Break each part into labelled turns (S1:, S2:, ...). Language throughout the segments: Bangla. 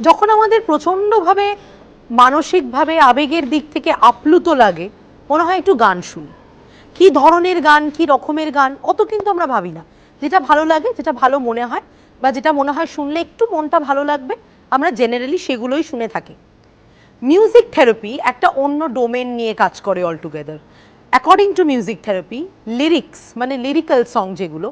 S1: যখন আমাদের প্রচণ্ডভাবে মানসিকভাবে আবেগের দিক থেকে আপ্লুত লাগে, মনে হয় একটু গান শুনি। কি ধরনের গান, কি রকমের গান অত কিন্তু আমরা ভাবি না। যেটা ভালো লাগে, যেটা ভালো মনে হয়, বা যেটা মনে হয় শুনলে একটু মনটা ভালো লাগবে, আমরা জেনারেলি সেগুলোই শুনে থাকি। মিউজিক থেরাপি একটা অন্য ডোমেন নিয়ে কাজ করে altogether. According to music therapy, lyrics মানে লিরিক্যাল সং যেগুলো,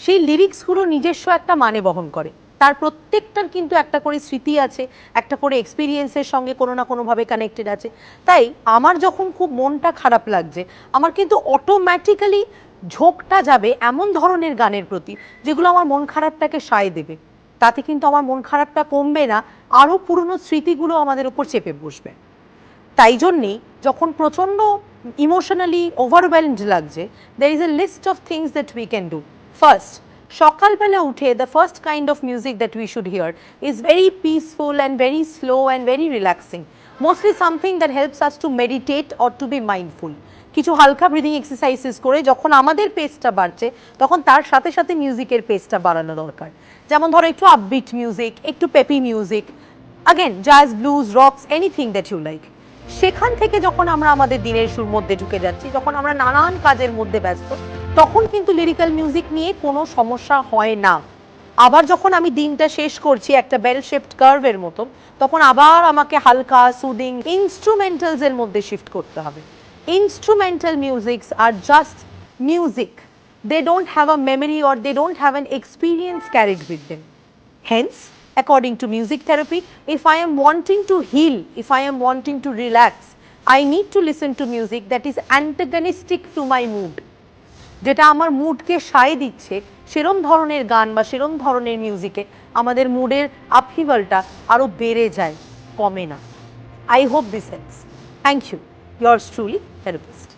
S1: সেই লিরিক্সগুলো নিজস্ব একটা মানে বহন করে। তার প্রত্যেকটার কিন্তু একটা করে স্মৃতি আছে, একটা করে এক্সপিরিয়েন্সের সঙ্গে কোনো না কোনোভাবে কানেক্টেড আছে। তাই আমার যখন খুব মনটা খারাপ লাগছে, আমার কিন্তু অটোমেটিক্যালি ঝোঁকটা যাবে এমন ধরনের গানের প্রতি যেগুলো আমার মন খারাপটাকে সায় দেবে। তাতে কিন্তু আমার মন খারাপটা কমবে না, আরও পুরনো স্মৃতিগুলো আমাদের উপর চেপে বসবে। তাই জন্যেই যখন প্রচণ্ড ইমোশনালি ওভারওয়েলমড লাগছে, there is a list of things that we can do. First, সকালবেলা উঠে the first kind of music that we should hear is very peaceful and very slow and very relaxing. Mostly something that helps us to meditate or to be mindful. কিছু হালকা ব্রিদিং এক্সারসাইজেস করে যখন আমাদের পেসটা বাড়ছে, তখন তার সাথে সাথে মিউজিকের পেসটা বাড়ানো দরকার। যেমন ধরো একটু আপবিট মিউজিক, একটু peppy music, again jazz, blues, rocks, anything that you like. সেখান থেকে যখন আমরা আমাদের দিনের শুরুর মধ্যে ঢুকে যাচ্ছি, যখন আমরা নানান কাজের মধ্যে ব্যস্ত, তখন কিন্তু লিরিক্যাল মিউজিক নিয়ে কোনো সমস্যা হয় না। আবার যখন আমি দিনটা শেষ করছি একটা বেল শেপড কার্ভের মতো, তখন আবার আমাকে হালকা সুদিং ইনস্ট্রুমেন্টালসের মধ্যে শিফট করতে হবে। Instrumental musics are just music. They don't have a memory or they don't have an experience carried with them. Hence, according to music therapy, if I am wanting to heal, if I am wanting to relax, I need to listen to music that is antagonistic to my mood. যেটা আমার মুডকে সায় দিচ্ছে, সেরম ধরনের গান বা সেরম ধরনের মিউজিকে আমাদের মুডের আপহিভালটা আরও বেড়ে যায়, কমে না। I hope this helps. Thank you. Yours truly, therapist.